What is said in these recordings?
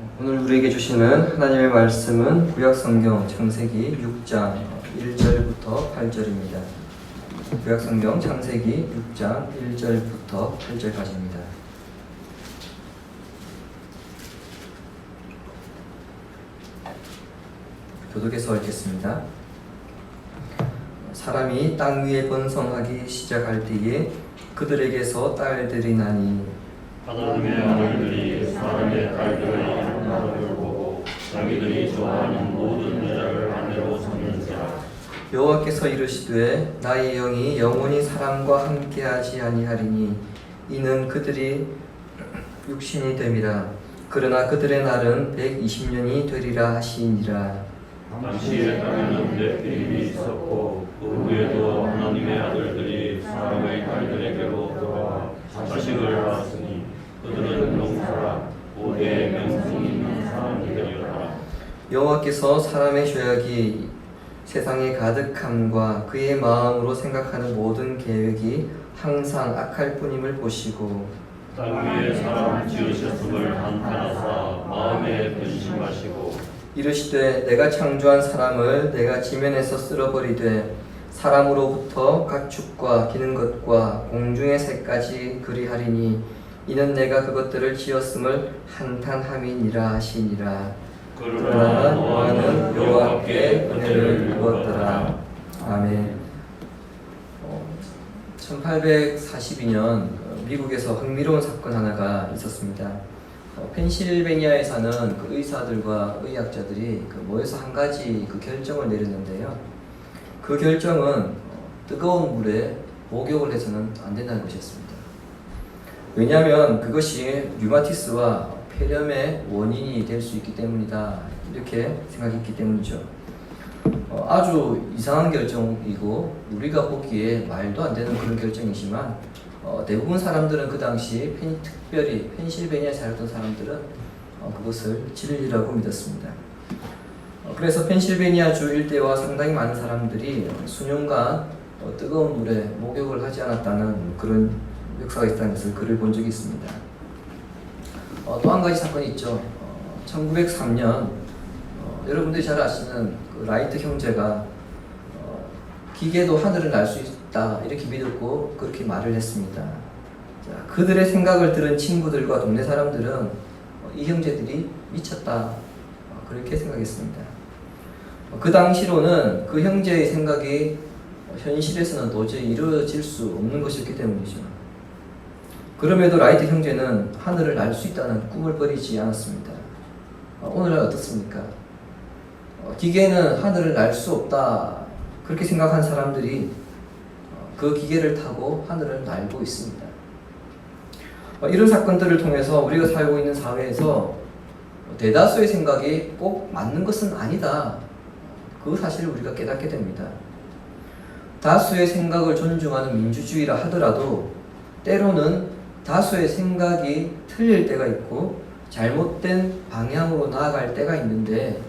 오늘 우리에게 주시는 하나님의 말씀은 구약성경 창세기 6장 1절부터 8절입니다. 구약성경 창세기 6장 1절부터 8절까지입니다. 교독에서 읽겠습니다. 사람이 땅 위에 번성하기 시작할 때에 그들에게서 딸들이 나니 하나님의 아들들이 사람의 딸들의 나를 보고 자기들이 좋아하는 모든 여자를 아내로 삼는지라. 여호와께서 이르시되 나의 영이 영원히 사람과 함께하지 아니하리니 이는 그들이 육신이 됨이라. 그러나 그들의 날은 120년이 되리라 하시니라. 당시에 땅에는 넷들이 있었고 그 후에도 하나님의 아들들이 사람의 딸들에게로 돌아와 자식을 낳았으니 그들은 용사라 고대의 명성이 있는 사람들이었다. 여호와께서 사람의 죄악이 세상에 가득함과 그의 마음으로 생각하는 모든 계획이 항상 악할 뿐임을 보시고 땅 위에 사람 지으셨음을 한탄하사 마음에 근심하시고 이르시되 내가 창조한 사람을 내가 지면에서 쓸어버리되 사람으로부터 가축과 기는 것과 공중의 새까지 그리하리니 이는 내가 그것들을 지었음을 한탄함이니라 하시니라. 그러나 노아는 여호와께 은혜를 입었더라. 아멘. 1842년 미국에서 흥미로운 사건 하나가 있었습니다. 펜실베니아에 사는 그 의사들과 의학자들이 모여서 한 가지 결정을 내렸는데요. 그 결정은 뜨거운 물에 목욕을 해서는 안 된다는 것이었습니다. 왜냐하면 그것이 류마티스와 폐렴의 원인이 될 수 있기 때문이다. 이렇게 생각했기 때문이죠. 아주 이상한 결정이고 우리가 보기에 말도 안 되는 그런 결정이지만 대부분 사람들은 그 당시 특별히 펜실베니아에 살았던 사람들은 그것을 진리라고 믿었습니다. 그래서 펜실베니아주 일대와 상당히 많은 사람들이 수년간 뜨거운 물에 목욕을 하지 않았다는 그런 역사가 있다는 것을 글을 본 적이 있습니다. 또 한 가지 사건이 있죠. 1903년 여러분들이 잘 아시는 그 라이트 형제가 기계도 하늘을 날 수 있다 이렇게 믿었고 그렇게 말을 했습니다. 자, 그들의 생각을 들은 친구들과 동네 사람들은 이 형제들이 미쳤다 그렇게 생각했습니다. 그 당시로는 그 형제의 생각이 현실에서는 도저히 이루어질 수 없는 것이었기 때문이죠. 그럼에도 라이트 형제는 하늘을 날 수 있다는 꿈을 버리지 않았습니다. 오늘은 어떻습니까? 기계는 하늘을 날 수 없다 그렇게 생각한 사람들이 그 기계를 타고 하늘을 날고 있습니다. 이런 사건들을 통해서 우리가 살고 있는 사회에서 대다수의 생각이 꼭 맞는 것은 아니다. 그 사실을 우리가 깨닫게 됩니다. 다수의 생각을 존중하는 민주주의라 하더라도 때로는 다수의 생각이 틀릴 때가 있고 잘못된 방향으로 나아갈 때가 있는데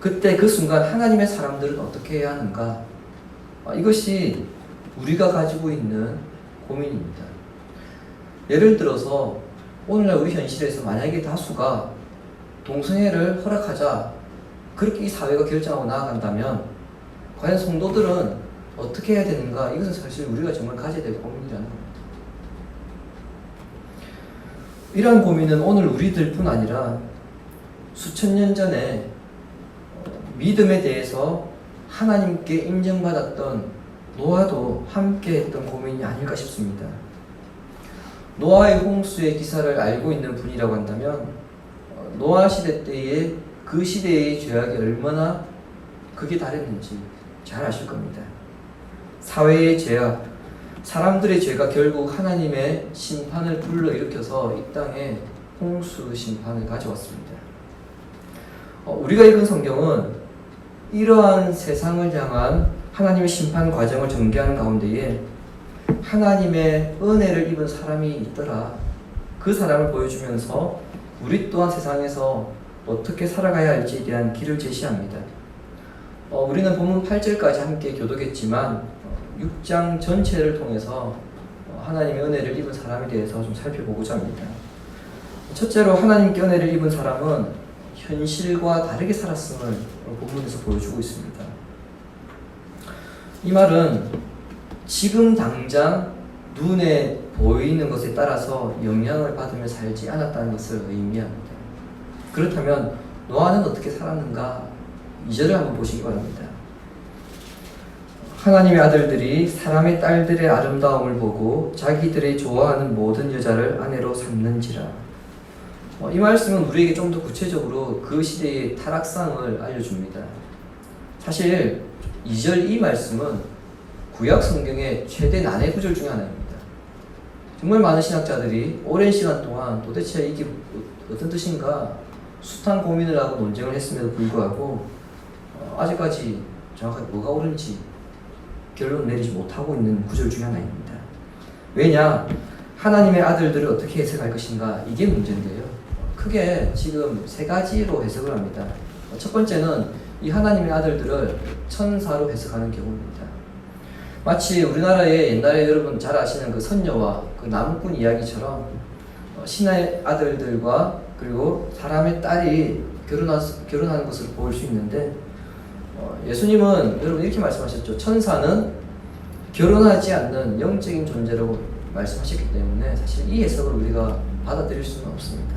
그때 그 순간 하나님의 사람들은 어떻게 해야 하는가? 이것이 우리가 가지고 있는 고민입니다. 예를 들어서 오늘날 우리 현실에서 만약에 다수가 동성애를 허락하자 그렇게 이 사회가 결정하고 나아간다면 과연 성도들은 어떻게 해야 되는가? 이것은 사실 우리가 정말 가져야 될 고민이라는 겁니다. 이러한 고민은 오늘 우리들 뿐 아니라 수천 년 전에 믿음에 대해서 하나님께 인정받았던 노아도 함께 했던 고민이 아닐까 싶습니다. 노아의 홍수의 기사를 알고 있는 분이라고 한다면 노아 시대 때의 그 시대의 죄악이 얼마나 극에 달했는지 잘 아실 겁니다. 사회의 죄악, 사람들의 죄가 결국 하나님의 심판을 불러일으켜서 이 땅에 홍수 심판을 가져왔습니다. 우리가 읽은 성경은 이러한 세상을 향한 하나님의 심판 과정을 전개하는 가운데에 하나님의 은혜를 입은 사람이 있더라. 그 사람을 보여주면서 우리 또한 세상에서 어떻게 살아가야 할지에 대한 길을 제시합니다. 우리는 본문 8절까지 함께 교독했지만 6장 전체를 통해서 하나님의 은혜를 입은 사람에 대해서 좀 살펴보고자 합니다. 첫째로 하나님께 은혜를 입은 사람은 현실과 다르게 살았음을 본문에서 보여주고 있습니다. 이 말은 지금 당장 눈에 보이는 것에 따라서 영향을 받으며 살지 않았다는 것을 의미합니다. 그렇다면 노아는 어떻게 살았는가? 2절을 한번 보시기 바랍니다. 하나님의 아들들이 사람의 딸들의 아름다움을 보고 자기들의 좋아하는 모든 여자를 아내로 삼는지라. 이 말씀은 우리에게 좀 더 구체적으로 그 시대의 타락상을 알려줍니다. 사실 2절 이 말씀은 구약 성경의 최대 난해 구절 중에 하나입니다. 정말 많은 신학자들이 오랜 시간 동안 도대체 이게 어떤 뜻인가 숱한 고민을 하고 논쟁을 했음에도 불구하고 아직까지 정확하게 뭐가 옳은지 결론 내리지 못하고 있는 구절 중에 하나입니다. 왜냐? 하나님의 아들들을 어떻게 해석할 것인가 이게 문제인데요. 크게 지금 세 가지로 해석을 합니다. 첫 번째는 이 하나님의 아들들을 천사로 해석하는 경우입니다. 마치 우리나라에 옛날에 여러분 잘 아시는 그 선녀와 그 나무꾼 이야기처럼 신의 아들들과 그리고 사람의 딸이 결혼하는 것을 볼 수 있는데 예수님은 여러분 이렇게 말씀하셨죠. 천사는 결혼하지 않는 영적인 존재라고 말씀하셨기 때문에 사실 이 해석을 우리가 받아들일 수는 없습니다.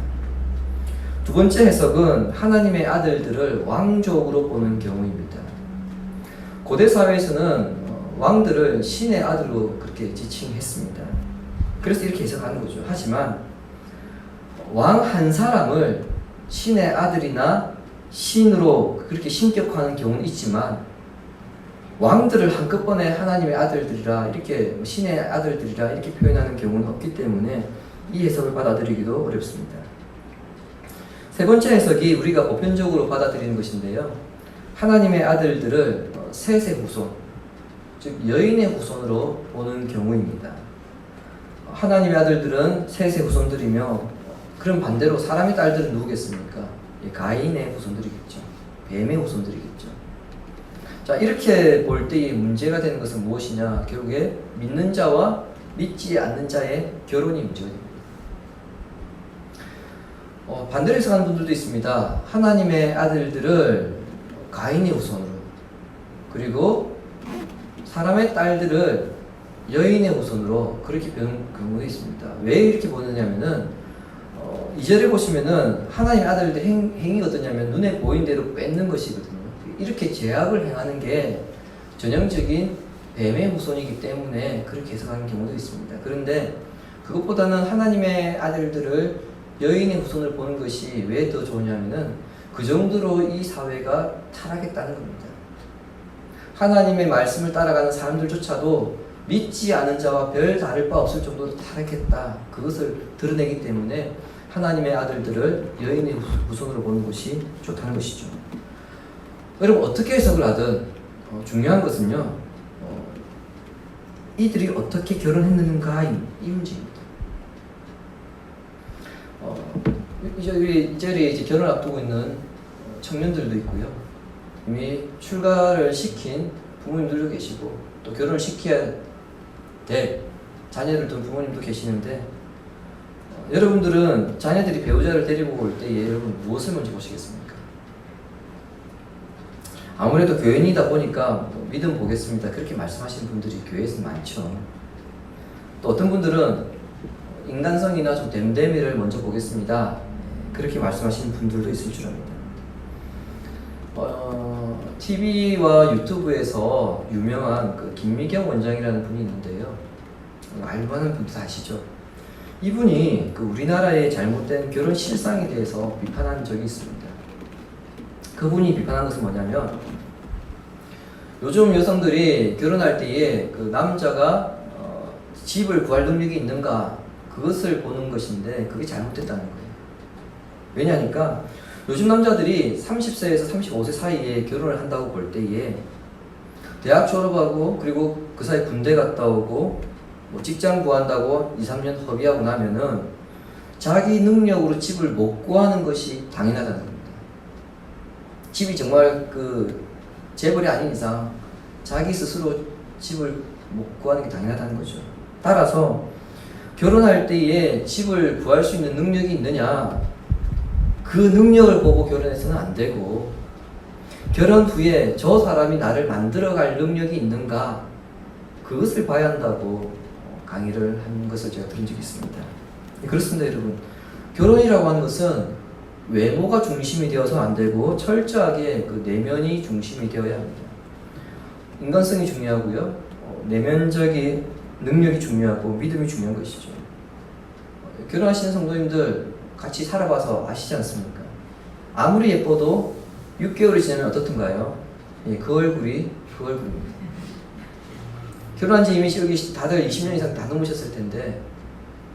두 번째 해석은 하나님의 아들들을 왕족으로 보는 경우입니다. 고대 사회에서는 왕들을 신의 아들로 그렇게 지칭했습니다. 그래서 이렇게 해석하는 거죠. 하지만 왕 한 사람을 신의 아들이나 신으로 그렇게 신격화하는 경우는 있지만 왕들을 한꺼번에 하나님의 아들들이라 이렇게 신의 아들들이라 이렇게 표현하는 경우는 없기 때문에 이 해석을 받아들이기도 어렵습니다. 세 번째 해석이 우리가 보편적으로 받아들이는 것인데요. 하나님의 아들들을 셋의 후손, 즉 여인의 후손으로 보는 경우입니다. 하나님의 아들들은 셋의 후손들이며 그럼 반대로 사람의 딸들은 누구겠습니까? 가인의 후손들이겠죠. 뱀의 후손들이겠죠. 자, 이렇게 볼 때의 문제가 되는 것은 무엇이냐? 결국에 믿는 자와 믿지 않는 자의 결혼이 문제가 됩니다. 반대로 해석하는 분들도 있습니다. 하나님의 아들들을 가인의 후손으로, 그리고 사람의 딸들을 여인의 후손으로 그렇게 보는 경우도 있습니다. 왜 이렇게 보느냐면은 2절에 보시면은 하나님의 아들들 행위가 어떠냐면 눈에 보인 대로 뺏는 것이거든요. 이렇게 제약을 행하는 게 전형적인 뱀의 후손이기 때문에 그렇게 해석하는 경우도 있습니다. 그런데 그것보다는 하나님의 아들들을 여인의 후손을 보는 것이 왜 더 좋으냐면은 그 정도로 이 사회가 타락했다는 겁니다. 하나님의 말씀을 따라가는 사람들조차도 믿지 않은 자와 별 다를 바 없을 정도로 타락했다. 그것을 드러내기 때문에 하나님의 아들들을 여인의 후손으로 보는 것이 좋다는 것이죠. 여러분 어떻게 해석을 하든 중요한 것은요. 이들이 어떻게 결혼했는가 이 문제입니다. 이 자리에 이제 결혼을 앞두고 있는 청년들도 있고요. 이미 출가를 시킨 부모님들도 계시고 또 결혼을 시켜야 될 자녀를 둔 부모님도 계시는데 여러분들은 자녀들이 배우자를 데리고 올 때에 여러분 무엇을 먼저 보시겠습니까? 아무래도 교인이다 보니까 믿음 보겠습니다. 그렇게 말씀하시는 분들이 교회에서 많죠. 또 어떤 분들은 인간성이나 좀 됨됨이를 먼저 보겠습니다. 그렇게 말씀하시는 분들도 있을 줄 압니다. TV와 유튜브에서 유명한 그 김미경 원장이라는 분이 있는데요. 알만한 분들 다 아시죠? 이분이 그 우리나라의 잘못된 결혼 실상에 대해서 비판한 적이 있습니다. 그분이 비판한 것은 뭐냐면 요즘 여성들이 결혼할 때에 그 남자가 집을 구할 능력이 있는가 그것을 보는 것인데 그게 잘못됐다는 거예요. 왜냐니까 요즘 남자들이 30세에서 35세 사이에 결혼을 한다고 볼 때에 대학 졸업하고 그리고 그 사이 군대 갔다 오고 뭐 직장 구한다고 2-3년 허비하고 나면은 자기 능력으로 집을 못 구하는 것이 당연하다는 겁니다. 집이 정말 그 재벌이 아닌 이상 자기 스스로 집을 못 구하는 게 당연하다는 거죠. 따라서 결혼할 때에 집을 구할 수 있는 능력이 있느냐, 그 능력을 보고 결혼해서는 안 되고, 결혼 후에 저 사람이 나를 만들어갈 능력이 있는가, 그것을 봐야 한다고 강의를 한 것을 제가 들은 적이 있습니다. 그렇습니다, 여러분. 결혼이라고 하는 것은 외모가 중심이 되어서 안 되고 철저하게 그 내면이 중심이 되어야 합니다. 인간성이 중요하고요, 내면적인 능력이 중요하고 믿음이 중요한 것이죠. 결혼하시는 성도님들 같이 살아봐서 아시지 않습니까? 아무리 예뻐도 6개월이 지나면 어떻든가요? 예, 그 얼굴입니다. 결혼한 지 이미 여기 다들 20년 이상 다 넘으셨을 텐데,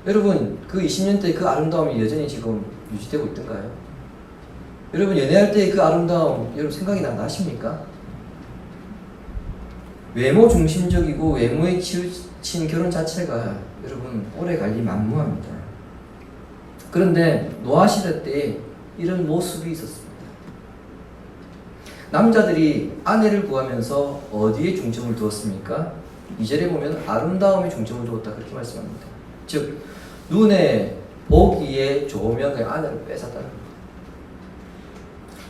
여러분 그 20년 때 그 아름다움이 여전히 지금 유지되고 있던가요? 여러분 연애할 때 그 아름다움 여러분 생각이 나십니까? 외모 중심적이고 외모에 치우친 결혼 자체가 여러분 오래 갈리 만무합니다. 그런데 노아 시대 때 이런 모습이 있었습니다. 남자들이 아내를 구하면서 어디에 중점을 두었습니까? 2절에 보면 아름다움에 중점을 두었다 그렇게 말씀합니다. 즉 눈에 보기에 좋으면 그 아내를 뺏었다는 겁니다.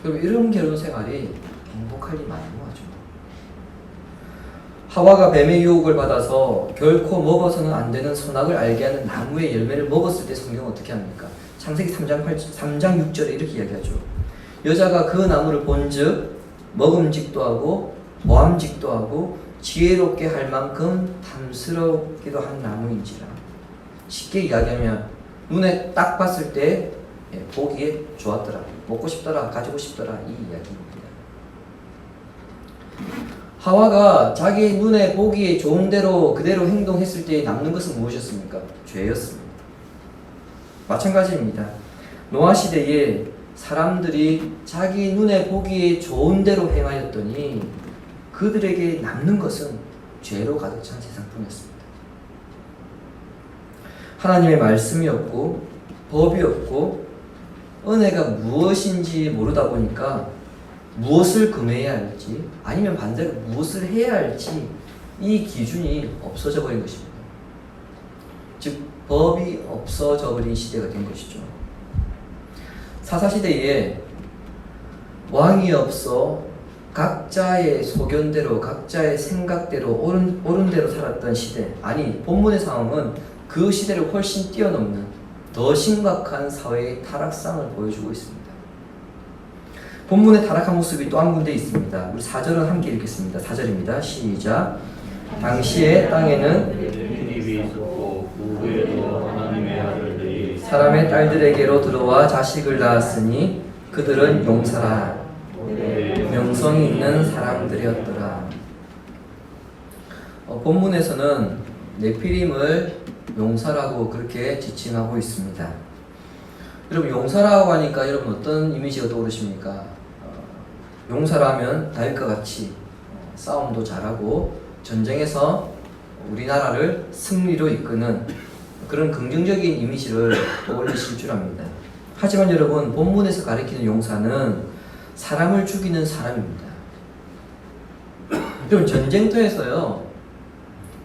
그럼 이런 결혼 생활이 행복할 리 만무하죠. 하와가 뱀의 유혹을 받아서 결코 먹어서는 안 되는 선악을 알게 하는 나무의 열매를 먹었을 때 성경은 어떻게 합니까? 창세기 3장 6절에 이렇게 이야기하죠. 여자가 그 나무를 본즉 먹음직도 하고 보암직도 하고 지혜롭게 할 만큼 탐스럽기도 한 나무인지라. 쉽게 이야기하면 눈에 딱 봤을 때 보기에 좋았더라, 먹고 싶더라, 가지고 싶더라, 이 이야기입니다. 하와가 자기 눈에 보기에 좋은 대로 그대로 행동했을 때 남는 것은 무엇이었습니까? 죄였습니다. 마찬가지입니다. 노아 시대에 사람들이 자기 눈에 보기에 좋은 대로 행하였더니 그들에게 남는 것은 죄로 가득 찬 세상뿐이었습니다. 하나님의 말씀이 없고 법이 없고 은혜가 무엇인지 모르다 보니까 무엇을 금해야 할지 아니면 반대로 무엇을 해야 할지 이 기준이 없어져 버린 것입니다. 즉 법이 없어져 버린 시대가 된 것이죠. 사사시대에 왕이 없어 각자의 소견대로 각자의 생각대로 옳은 대로 살았던 시대, 아니 본문의 상황은 그 시대를 훨씬 뛰어넘는 더 심각한 사회의 타락상을 보여주고 있습니다. 본문의 타락한 모습이 또 한 군데 있습니다. 우리 4절은 함께 읽겠습니다. 4절입니다. 시작. 당시에 땅에는 넷피림이 있었고 그 후에도 하나님의 아들들이 사람의 딸들에게로 들어와 자식을 낳았으니 그들은 용사라 명성이 있는 사람들이었더라. 본문에서는 네피림을 용사라고 그렇게 지칭하고 있습니다. 여러분 용사라고 하니까 여러분 어떤 이미지가 떠오르십니까? 용사라면 다윗과 같이 싸움도 잘하고 전쟁에서 우리나라를 승리로 이끄는 그런 긍정적인 이미지를 떠올리실 줄 압니다. 하지만 여러분 본문에서 가리키는 용사는 사람을 죽이는 사람입니다. 여러분 전쟁터에서요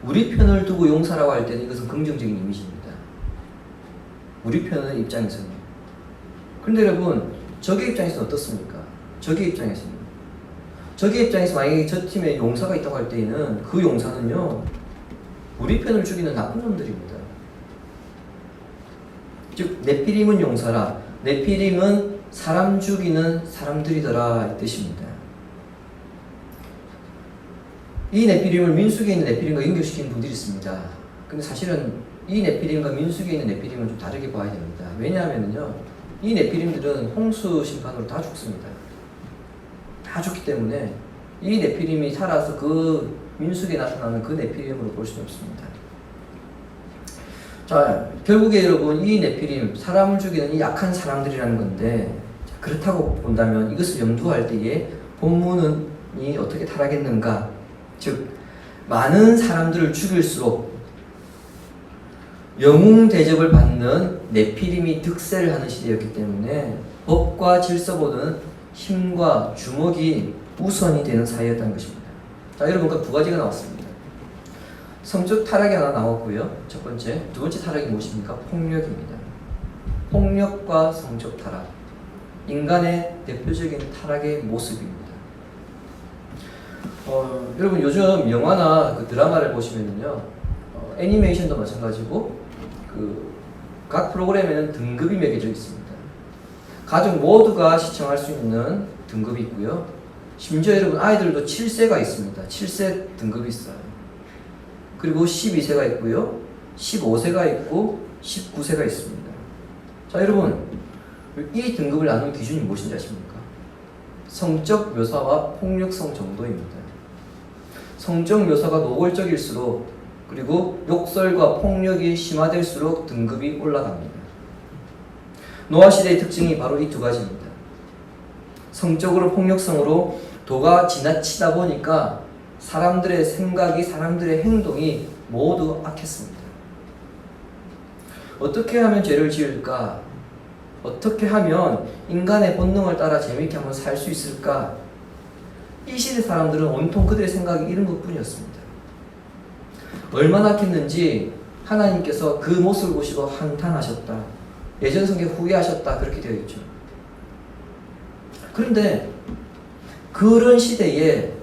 우리 편을 두고 용사라고 할 때는 이것은 긍정적인 이미지입니다. 우리 편의 입장에서는. 그런데 여러분 적의 입장에서는 어떻습니까? 적의 입장에서 만약에 저 팀에 용사가 있다고 할 때에는 그 용사는요 우리 편을 죽이는 나쁜 놈들입니다. 즉 네피림은 용사라, 네피림은 사람 죽이는 사람들이더라 이 뜻입니다. 이 네피림을 민수기에 있는 네피림과 연결시키는 분들이 있습니다. 근데 사실은 이 네피림과 민수기에 있는 네피림은 좀 다르게 봐야 됩니다. 왜냐하면요 이 네피림들은 홍수 심판으로 다 죽습니다. 다 죽기 때문에 이 네피림이 살아서 그 민수기에 나타나는 그 네피림으로 볼 수는 없습니다. 자, 결국에 여러분 이 네피림, 사람을 죽이는 이 약한 사람들이라는 건데, 그렇다고 본다면 이것을 염두할 때에 본문이 어떻게 타락했는가? 즉 많은 사람들을 죽일수록 영웅 대접을 받는 네피림이 득세를 하는 시대였기 때문에 법과 질서보다는 힘과 주먹이 우선이 되는 사회였다는 것입니다. 자, 여러분 그 두 가지가 나왔습니다. 성적 타락이 하나 나왔고요. 첫 번째. 두 번째 타락이 무엇입니까? 폭력입니다. 폭력과 성적 타락. 인간의 대표적인 타락의 모습입니다. 여러분 요즘 영화나 그 드라마를 보시면요, 애니메이션도 마찬가지고 각 프로그램에는 등급이 매겨져 있습니다. 가족 모두가 시청할 수 있는 등급이 있고요. 심지어 여러분 아이들도 7세가 있습니다. 7세 등급이 있어요. 그리고 12세가 있고요. 15세가 있고 19세가 있습니다. 자, 여러분 이 등급을 나누는 기준이 무엇인지 아십니까? 성적 묘사와 폭력성 정도입니다. 성적 묘사가 노골적일수록 그리고 욕설과 폭력이 심화될수록 등급이 올라갑니다. 노아 시대의 특징이 바로 이 두 가지입니다. 성적으로 폭력성으로 도가 지나치다 보니까 사람들의 생각이, 사람들의 행동이 모두 악했습니다. 어떻게 하면 죄를 지을까? 어떻게 하면 인간의 본능을 따라 재미있게 한번 살 수 있을까? 이 시대 사람들은 온통 그들의 생각이 이런 것뿐이었습니다. 얼마나 악했는지 하나님께서 그 모습을 보시고 한탄하셨다. 예전 성경 후회하셨다. 그렇게 되어 있죠. 그런데 그런 시대에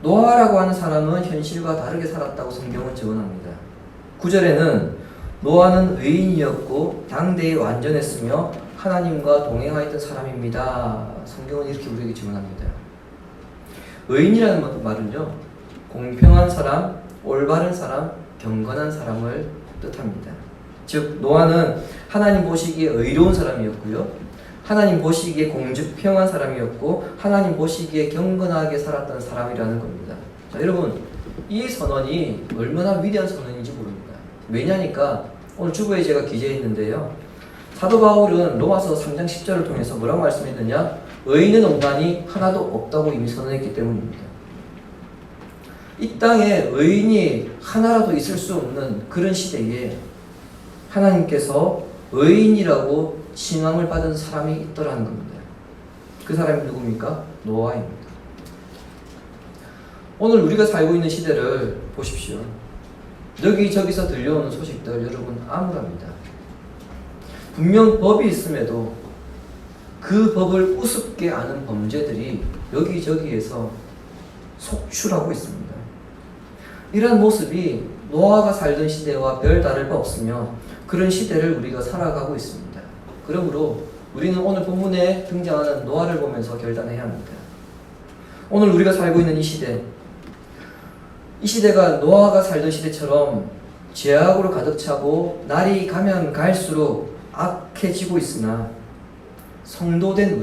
노아라고 하는 사람은 현실과 다르게 살았다고 성경은 증언합니다. 9절에는 노아는 의인이었고 당대에 완전했으며 하나님과 동행하였던 사람입니다. 성경은 이렇게 우리에게 증언합니다. 의인이라는 말은요, 공평한 사람, 올바른 사람, 경건한 사람을 뜻합니다. 즉 노아는 하나님 보시기에 의로운 사람이었고요, 하나님 보시기에 공주평한 사람이었고 하나님 보시기에 경건하게 살았던 사람이라는 겁니다. 자, 여러분 이 선언이 얼마나 위대한 선언인지 모릅니다. 왜냐니까 오늘 주보에 제가 기재했는데요, 사도 바울은 로마서 3장 10절을 통해서 뭐라고 말씀했느냐? 의인은 없나니 하나도 없다고 이미 선언했기 때문입니다. 이 땅에 의인이 하나라도 있을 수 없는 그런 시대에 하나님께서 의인이라고 칭함을 받은 사람이 있더라는 겁니다. 그 사람이 누굽니까? 노아입니다. 오늘 우리가 살고 있는 시대를 보십시오. 여기저기서 들려오는 소식들 여러분 암울합니다. 분명 법이 있음에도 그 법을 우습게 아는 범죄들이 여기저기에서 속출하고 있습니다. 이러한 모습이 노아가 살던 시대와 별 다를 바 없으며 그런 시대를 우리가 살아가고 있습니다. 그러므로 우리는 오늘 본문에 등장하는 노아를 보면서 결단해야 합니다. 오늘 우리가 살고 있는 이 시대가 노아가 살던 시대처럼 죄악으로 가득 차고 날이 가면 갈수록 악해지고 있으나 성도된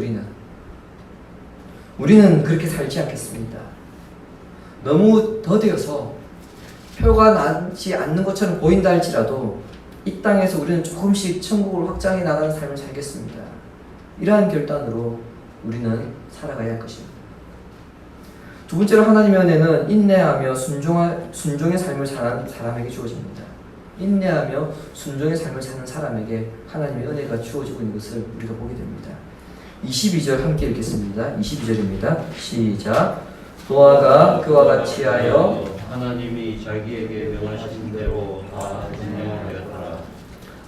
우리는 그렇게 살지 않겠습니다. 너무 더디어서 표가 나지 않는 것처럼 보인다 할지라도 이 땅에서 우리는 조금씩 천국을 확장해 나가는 삶을 살겠습니다. 이러한 결단으로 우리는 살아가야 할 것입니다. 두 번째로 하나님의 은혜는 인내하며 순종의 삶을 사는 사람에게 주어집니다. 인내하며 순종의 삶을 사는 사람에게 하나님의 은혜가 주어지고 있는 것을 우리가 보게 됩니다. 22절 함께 읽겠습니다. 22절입니다. 시작. 노아가 그와 같이 하여 하나님이 자기에게 명하신 대로 다 진행하였더라.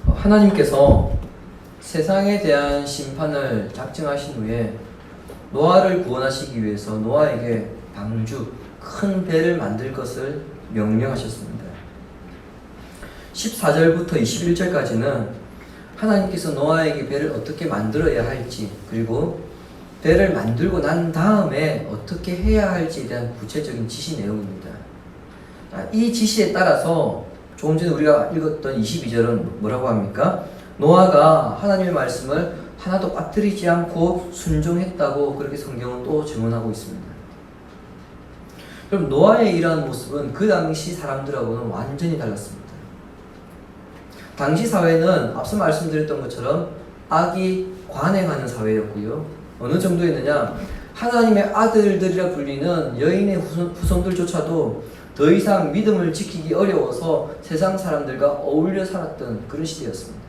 하나님께서 세상에 대한 심판을 작정하신 후에 노아를 구원하시기 위해서 노아에게 방주, 큰 배를 만들 것을 명령하셨습니다. 14절부터 21절까지는 하나님께서 노아에게 배를 어떻게 만들어야 할지, 그리고 배를 만들고 난 다음에 어떻게 해야 할지에 대한 구체적인 지시 내용입니다. 이 지시에 따라서 조금 전에 우리가 읽었던 22절은 뭐라고 합니까? 노아가 하나님의 말씀을 하나도 빠뜨리지 않고 순종했다고 그렇게 성경은 또 증언하고 있습니다. 그럼 노아의 이러한 모습은 그 당시 사람들하고는 완전히 달랐습니다. 당시 사회는 앞서 말씀드렸던 것처럼 악이 관행하는 사회였고요. 어느 정도였느냐? 하나님의 아들들이라 불리는 여인의 후손들조차도 더 이상 믿음을 지키기 어려워서 세상 사람들과 어울려 살았던 그런 시대였습니다.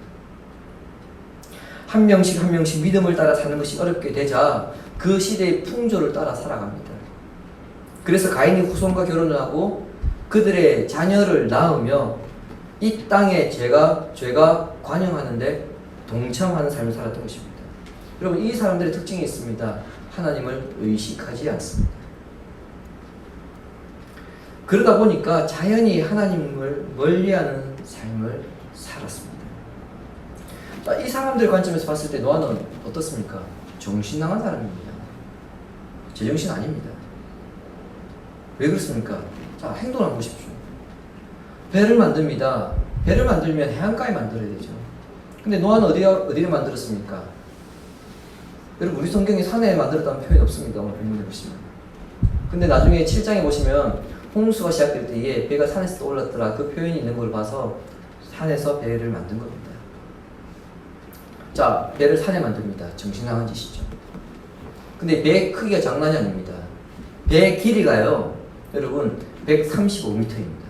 한 명씩 믿음을 따라 사는 것이 어렵게 되자 그 시대의 풍조를 따라 살아갑니다. 그래서 가인이 후손과 결혼을 하고 그들의 자녀를 낳으며 이 땅에 죄가 관영하는데 동참하는 삶을 살았던 것입니다. 여러분, 이 사람들의 특징이 있습니다. 하나님을 의식하지 않습니다. 그러다 보니까 자연히 하나님을 멀리하는 삶을 살았습니다. 자, 이 사람들 관점에서 봤을 때 노아는 어떻습니까? 정신 나간 사람입니다. 제정신 아닙니다. 왜 그렇습니까? 자, 행동을 한번 보십시오. 배를 만듭니다. 배를 만들면 해안가에 만들어야 되죠. 근데 노아는 어디에 만들었습니까? 여러분, 우리 성경에 산에 만들었다는 표현이 없습니다. 오늘 본문에 보시면. 근데 나중에 7장에 보시면 홍수가 시작될 때에 배가 산에서 떠올랐더라, 그 표현이 있는 걸 봐서 산에서 배를 만든 겁니다. 자, 배를 산에 만듭니다. 정신나간 짓이죠. 근데 배 크기가 장난이 아닙니다. 배 길이가요, 여러분, 135m입니다.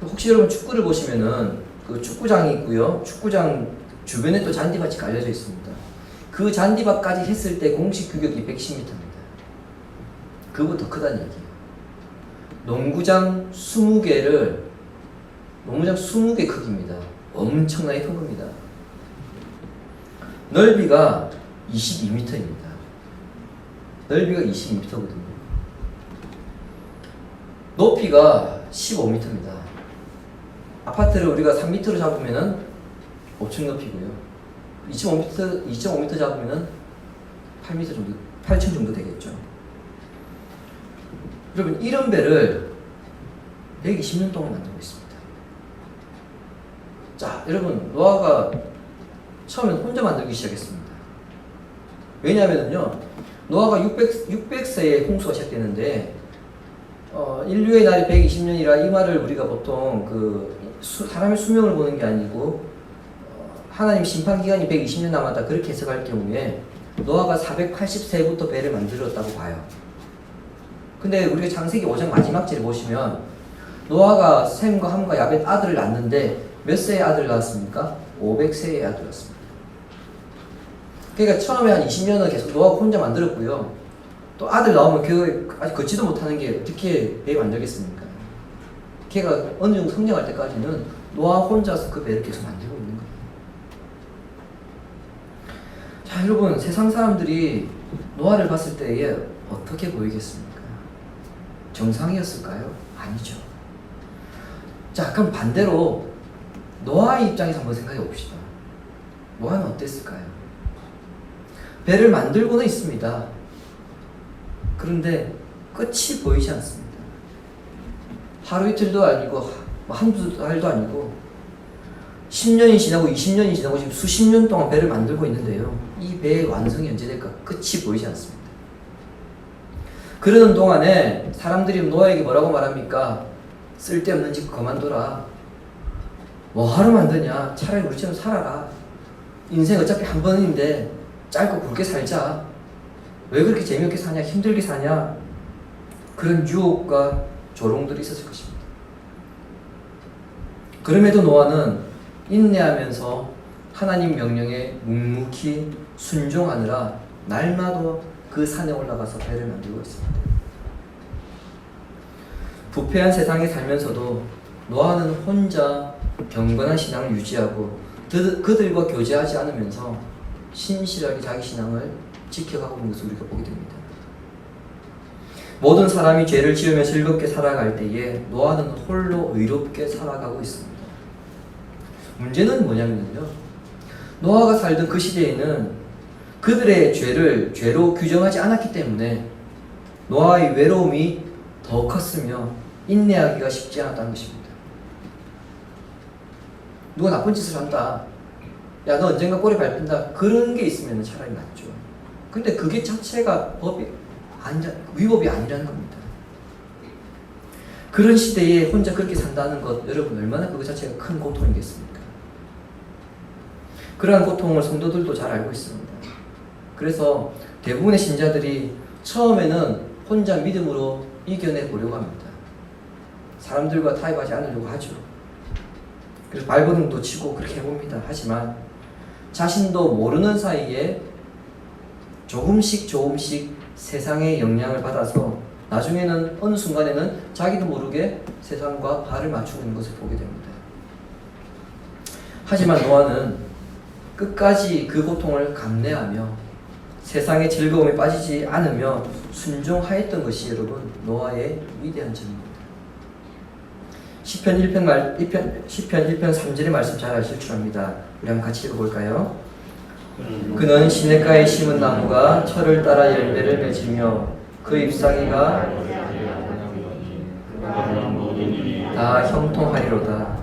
혹시 여러분 축구를 보시면은 그 축구장이 있고요, 축구장 주변에 또 잔디밭이 깔려져 있습니다. 그 잔디밭까지 했을 때 공식 규격이 110m입니다. 그거보다 더 크다는 얘기예요. 농구장 20개 크기입니다. 엄청나게 큰 겁니다. 넓이가 22m입니다. 넓이가 22m거든요. 높이가 15m입니다. 아파트를 우리가 3m로 잡으면은 5층 높이고요. 2.5m 잡으면은 8층 정도 되겠죠. 여러분, 이런 배를 120년 동안 만들고 있습니다. 자, 여러분, 노아가 처음엔 혼자 만들기 시작했습니다. 왜냐하면요, 노아가 600세에 홍수가 시작되는데, 인류의 날이 120년이라 이 말을 우리가 보통 사람의 수명을 보는 게 아니고 하나님 심판 기간이 120년 남았다, 그렇게 해석할 경우에 노아가 480세부터 배를 만들었다고 봐요. 근데 우리가 창세기 5장 마지막 절에 보시면 노아가 셈과 함과 야벳 아들을 낳는데 몇 세의 아들을 낳았습니까? 500세의 아들을 낳았습니다. 그러니까 처음에 한 20년을 계속 노아가 혼자 만들었고요. 또 아들 나오면 그 아직 걷지도 못하는 게 어떻게 배 만들겠습니까? 걔가 어느 정도 성장할 때까지는 노아 혼자서 그 배를 계속 만들고 있는 거예요. 자, 여러분, 세상 사람들이 노아를 봤을 때에 어떻게 보이겠습니까? 정상이었을까요? 아니죠. 자, 그럼 반대로 노아의 입장에서 한번 생각해 봅시다. 노아는 어땠을까요? 배를 만들고는 있습니다. 그런데 끝이 보이지 않습니다. 하루 이틀도 아니고 한두 달도 아니고 10년이 지나고 20년이 지나고 지금 수십 년 동안 배를 만들고 있는데요, 이 배의 완성이 언제 될까? 끝이 보이지 않습니다. 그러는 동안에 사람들이 노아에게 뭐라고 말합니까? 쓸데없는 짓 그만둬라. 뭐하러 만드냐? 차라리 우리처럼 살아라. 인생 어차피 한 번인데 짧고 굵게 살자. 왜 그렇게 재미없게 사냐? 힘들게 사냐? 그런 유혹과 조롱들이 있었을 것입니다. 그럼에도 노아는 인내하면서 하나님 명령에 묵묵히 순종하느라 날마다 그 산에 올라가서 배를 만들고 있습니다. 부패한 세상에 살면서도 노아는 혼자 경건한 신앙을 유지하고 그들과 교제하지 않으면서 신실하게 자기 신앙을 지켜가고 있는 것을 우리가 보게 됩니다. 모든 사람이 죄를 지으며 즐겁게 살아갈 때에 노아는 홀로 의롭게 살아가고 있습니다. 문제는 뭐냐면요, 노아가 살던 그 시대에는 그들의 죄를 죄로 규정하지 않았기 때문에 노아의 외로움이 더 컸으며 인내하기가 쉽지 않았다는 것입니다. 누가 나쁜 짓을 한다, 야 너 언젠가 꼬리 밟힌다, 그런 게 있으면 차라리 낫죠. 근데 그게 자체가 위법이 아니라는 겁니다. 그런 시대에 혼자 그렇게 산다는 것, 여러분 얼마나 그거 자체가 큰 고통이겠습니까? 그러한 고통을 성도들도 잘 알고 있습니다. 그래서 대부분의 신자들이 처음에는 혼자 믿음으로 이겨내 보려고 합니다. 사람들과 타협하지 않으려고 하죠. 그래서 발버둥도 치고 그렇게 해봅니다. 하지만 자신도 모르는 사이에 조금씩 세상의 영향을 받아서 나중에는 어느 순간에는 자기도 모르게 세상과 발을 맞추고 있는 것을 보게 됩니다. 하지만 노아는 끝까지 그 고통을 감내하며 세상의 즐거움에 빠지지 않으며 순종하였던 것이 여러분 노아의 위대한 점입니다. 시편 1편 3절의 말씀 잘 아실 줄 압니다. 우리 한번 같이 읽어볼까요? 그는 시냇가에 심은 나무가 철을 따라 열매를 맺으며 그 잎사귀가 다 형통하리로다.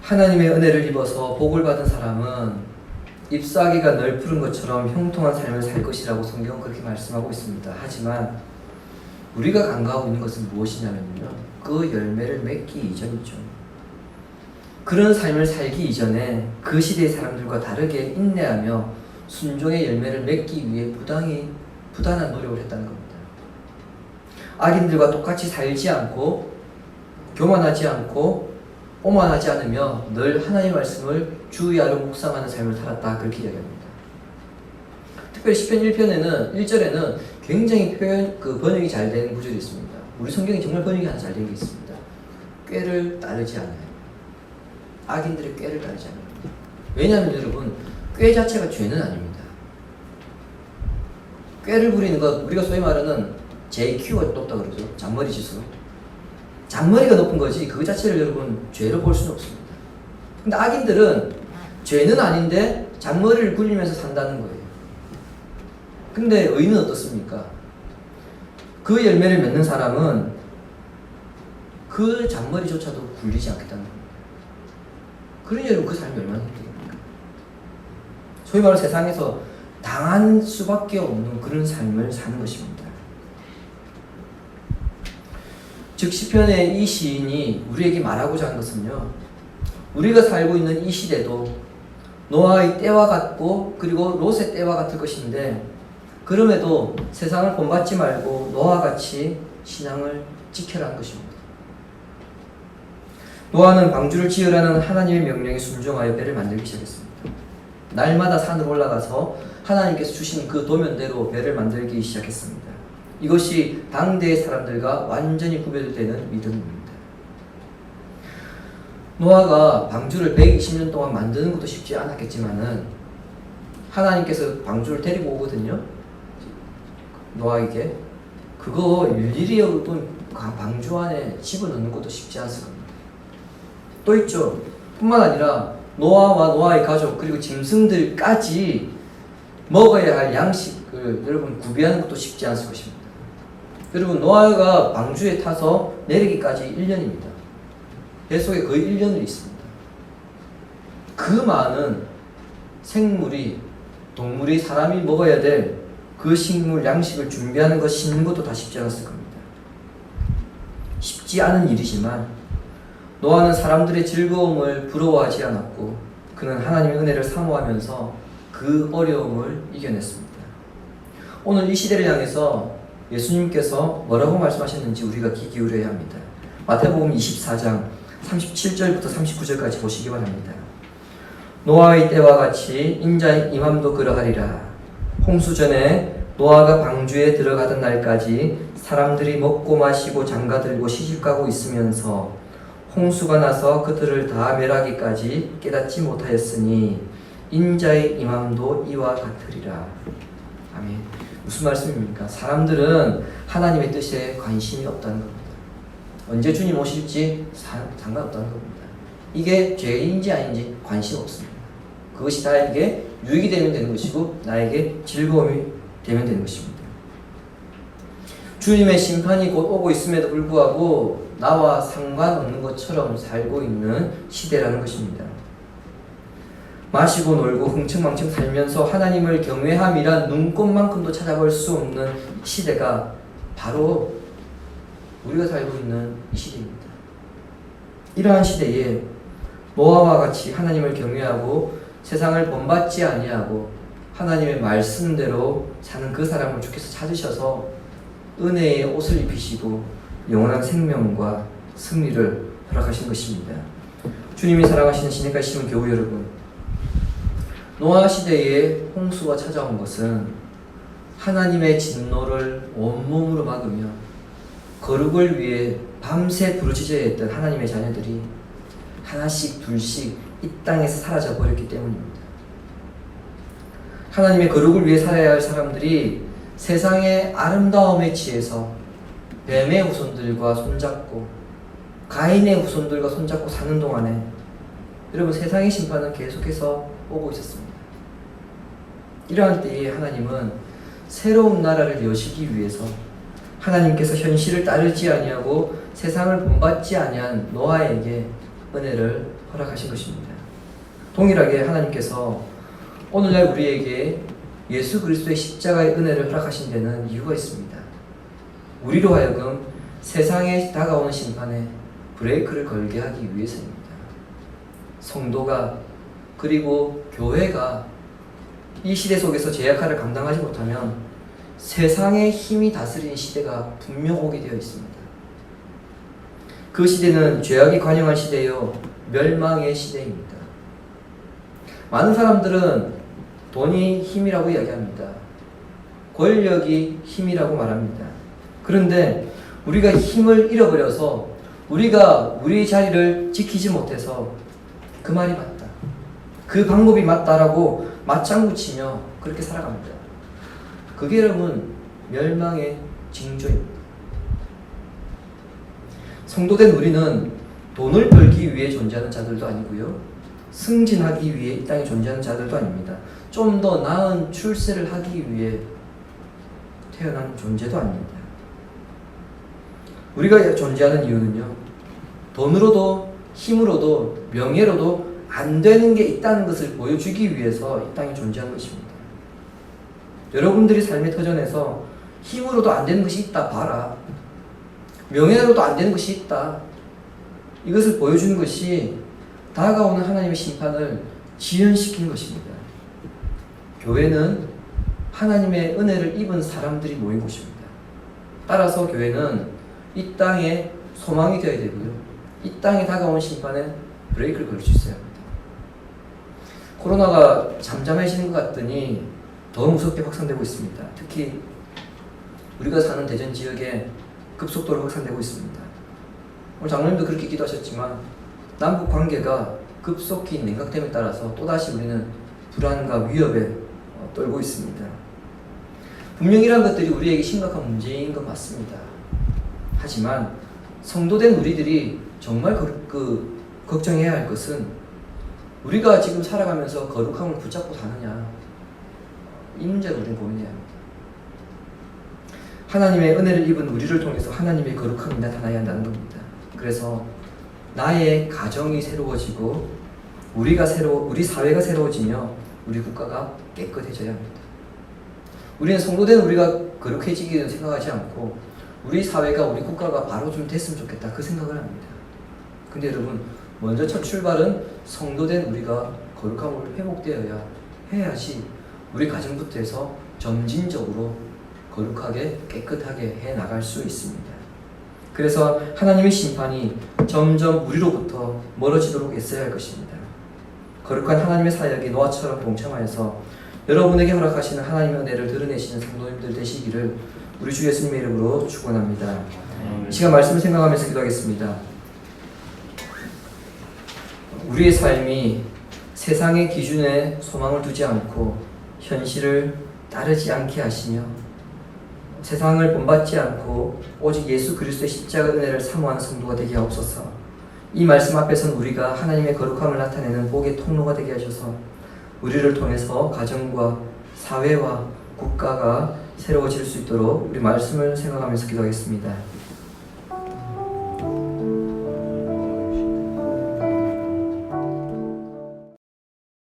하나님의 은혜를 입어서 복을 받은 사람은 잎사귀가 널푸른 것처럼 형통한 삶을 살 것이라고 성경은 그렇게 말씀하고 있습니다. 하지만 우리가 간과하고 있는 것은 무엇이냐면요, 그 열매를 맺기 이전이죠. 그런 삶을 살기 이전에 그 시대의 사람들과 다르게 인내하며 순종의 열매를 맺기 위해 부단한 노력을 했다는 겁니다. 악인들과 똑같이 살지 않고 교만하지 않고 오만하지 않으며 늘 하나님의 말씀을 주의하러 묵상하는 삶을 살았다, 그렇게 이야기합니다. 특별히 시편 1편에는 1절에는 굉장히 번역이 잘 된 구절이 있습니다. 우리 성경이 정말 번역이 하나 잘 된 게 있습니다. 꾀를 따르지 않아요. 악인들의 꾀를 따르지 않아요. 왜냐하면 여러분, 꾀 자체가 죄는 아닙니다. 꾀를 부리는 것, 우리가 소위 말하는 JQ가 높다 그러죠. 잔머리 지수. 잔머리가 높은 거지 그 자체를 여러분 죄로 볼 수는 없습니다. 근데 악인들은 죄는 아닌데 잔머리를 굴리면서 산다는 거예요. 근데 의인은 어떻습니까? 그 열매를 맺는 사람은 그 잔머리조차도 굴리지 않겠다는 겁니다. 그러니 여러분 그 삶이 얼마나 힘듭니까? 소위 말해 세상에서 당한 수밖에 없는 그런 삶을 사는 것입니다. 즉 시편의 이 시인이 우리에게 말하고자 하는 것은요, 우리가 살고 있는 이 시대도 노아의 때와 같고 그리고 롯의 때와 같을 것인데, 그럼에도 세상을 본받지 말고 노아와 같이 신앙을 지켜라는 것입니다. 노아는 방주를 지으라는 하나님의 명령에 순종하여 배를 만들기 시작했습니다. 날마다 산으로 올라가서 하나님께서 주신 그 도면대로 배를 만들기 시작했습니다. 이것이 당대의 사람들과 완전히 구별되는 믿음입니다. 노아가 방주를 120년 동안 만드는 것도 쉽지 않았겠지만은 하나님께서 방주를 데리고 오거든요. 노아에게. 그거 일일이 여러분 방주 안에 집어넣는 것도 쉽지 않을 겁니다. 또 있죠. 뿐만 아니라 노아와 노아의 가족 그리고 짐승들까지 먹어야 할 양식을 여러분 구비하는 것도 쉽지 않을 것입니다. 여러분 노아가 방주에 타서 내리기까지 1년입니다. 뱃속에 거의 1년을 있습니다. 그 많은 생물이, 동물이, 사람이 먹어야 될 그 식물, 양식을 준비하는 것, 씻는 것도 다 쉽지 않았을 겁니다. 쉽지 않은 일이지만 노아는 사람들의 즐거움을 부러워하지 않았고 그는 하나님의 은혜를 사모하면서 그 어려움을 이겨냈습니다. 오늘 이 시대를 향해서 예수님께서 뭐라고 말씀하셨는지 우리가 귀 기울여야 합니다. 마태복음 24장 37절부터 39절까지 보시기 바랍니다. 노아의 때와 같이 인자의 임함도 그러하리라. 홍수 전에 노아가 방주에 들어가던 날까지 사람들이 먹고 마시고 장가들고 시집가고 있으면서 홍수가 나서 그들을 다 멸하기까지 깨닫지 못하였으니 인자의 임함도 이와 같으리라. 아멘. 무슨 말씀입니까? 사람들은 하나님의 뜻에 관심이 없다는 겁니다. 언제 주님 오실지 상관없다는 겁니다. 이게 죄인지 아닌지 관심 없습니다. 그것이 나에게 유익이 되면 되는 것이고 나에게 즐거움이 되면 되는 것입니다. 주님의 심판이 곧 오고 있음에도 불구하고 나와 상관없는 것처럼 살고 있는 시대라는 것입니다. 마시고 놀고 흥청망청 살면서 하나님을 경외함이란 눈꽃만큼도 찾아볼 수 없는 시대가 바로 우리가 살고 있는 이 시대입니다. 이러한 시대에 노아와 같이 하나님을 경외하고 세상을 본받지 아니하고 하나님의 말씀대로 사는 그 사람을 주께서 찾으셔서 은혜의 옷을 입히시고 영원한 생명과 승리를 허락하신 것입니다. 주님이 사랑하시는 시냇가에 심은 교우 여러분, 노아 시대에 홍수가 찾아온 것은 하나님의 진노를 온몸으로 막으며 거룩을 위해 밤새 부르짖어야 했던 하나님의 자녀들이 하나씩 둘씩 이 땅에서 사라져 버렸기 때문입니다. 하나님의 거룩을 위해 살아야 할 사람들이 세상의 아름다움에 취해서 뱀의 후손들과 손잡고 가인의 후손들과 손잡고 사는 동안에 여러분, 세상의 심판은 계속해서 오고 있었습니다. 이러한 때에 하나님은 새로운 나라를 여시기 위해서 하나님께서 현실을 따르지 아니하고 세상을 본받지 아니한 노아에게 은혜를 허락하신 것입니다. 동일하게 하나님께서 오늘날 우리에게 예수 그리스도의 십자가의 은혜를 허락하신 데는 이유가 있습니다. 우리로 하여금 세상에 다가오는 심판에 브레이크를 걸게 하기 위해서입니다. 성도가 그리고 교회가 이 시대 속에서 제 역할을 감당하지 못하면 세상의 힘이 다스리는 시대가 분명 오게 되어 있습니다. 그 시대는 죄악이 관영한 시대요, 멸망의 시대입니다. 많은 사람들은 돈이 힘이라고 이야기합니다. 권력이 힘이라고 말합니다. 그런데 우리가 힘을 잃어버려서 우리가 우리 자리를 지키지 못해서 그 말이 맞다, 그 방법이 맞다라고 맞장구 치며 그렇게 살아갑니다. 그게 여러분 멸망의 징조입니다. 성도된 우리는 돈을 벌기 위해 존재하는 자들도 아니고요, 승진하기 위해 이 땅에 존재하는 자들도 아닙니다. 좀 더 나은 출세를 하기 위해 태어난 존재도 아닙니다. 우리가 존재하는 이유는요, 돈으로도 힘으로도 명예로도 안 되는 게 있다는 것을 보여주기 위해서 이 땅에 존재한 것입니다. 여러분들이 삶의 터전에서 힘으로도 안 되는 것이 있다 봐라, 명예로도 안 되는 것이 있다, 이것을 보여주는 것이 다가오는 하나님의 심판을 지연시키는 것입니다. 교회는 하나님의 은혜를 입은 사람들이 모인 곳입니다. 따라서 교회는 이 땅에 소망이 되어야 되고요, 이 땅에 다가온 심판에 브레이크를 걸 수 있어야 합니다. 코로나가 잠잠해지는 것 같더니 더 무섭게 확산되고 있습니다. 특히 우리가 사는 대전 지역에 급속도로 확산되고 있습니다. 오늘 장로님도 그렇게 기도하셨지만 남북 관계가 급속히 냉각됨에 따라서 또다시 우리는 불안과 위협에 떨고 있습니다. 분명히 이러한 것들이 우리에게 심각한 문제인 것 맞습니다. 하지만 성도된 우리들이 정말 걱정해야 할 것은 우리가 지금 살아가면서 거룩함을 붙잡고 사느냐, 이 문제를 우리는 고민해야 합니다. 하나님의 은혜를 입은 우리를 통해서 하나님의 거룩함이 나타나야 한다는 겁니다. 그래서 나의 가정이 새로워지고 우리 사회가 새로워지며 우리 국가가 깨끗해져야 합니다. 우리는 성도된 우리가 거룩해지기는 생각하지 않고 우리 사회가, 우리 국가가 바로 좀 됐으면 좋겠다, 그 생각을 합니다. 근데 여러분, 먼저 첫 출발은 성도된 우리가 거룩함으로 회복되어야 해야지 우리 가정부터 해서 점진적으로 거룩하게 깨끗하게 해 나갈 수 있습니다. 그래서 하나님의 심판이 점점 우리로부터 멀어지도록 애써야 할 것입니다. 거룩한 하나님의 사역에 노아처럼 동참하여서 여러분에게 허락하시는 하나님의 은혜를 드러내시는 성도님들 되시기를 우리 주 예수님의 이름으로 축원합니다. 이 시간 말씀을 생각하면서 기도하겠습니다. 우리의 삶이 세상의 기준에 소망을 두지 않고 현실을 따르지 않게 하시며 세상을 본받지 않고 오직 예수 그리스도의 십자가 은혜를 사모하는 성도가 되게 하옵소서. 이 말씀 앞에서는 우리가 하나님의 거룩함을 나타내는 복의 통로가 되게 하셔서 우리를 통해서 가정과 사회와 국가가 새로워질 수 있도록 우리 말씀을 생각하면서 기도하겠습니다.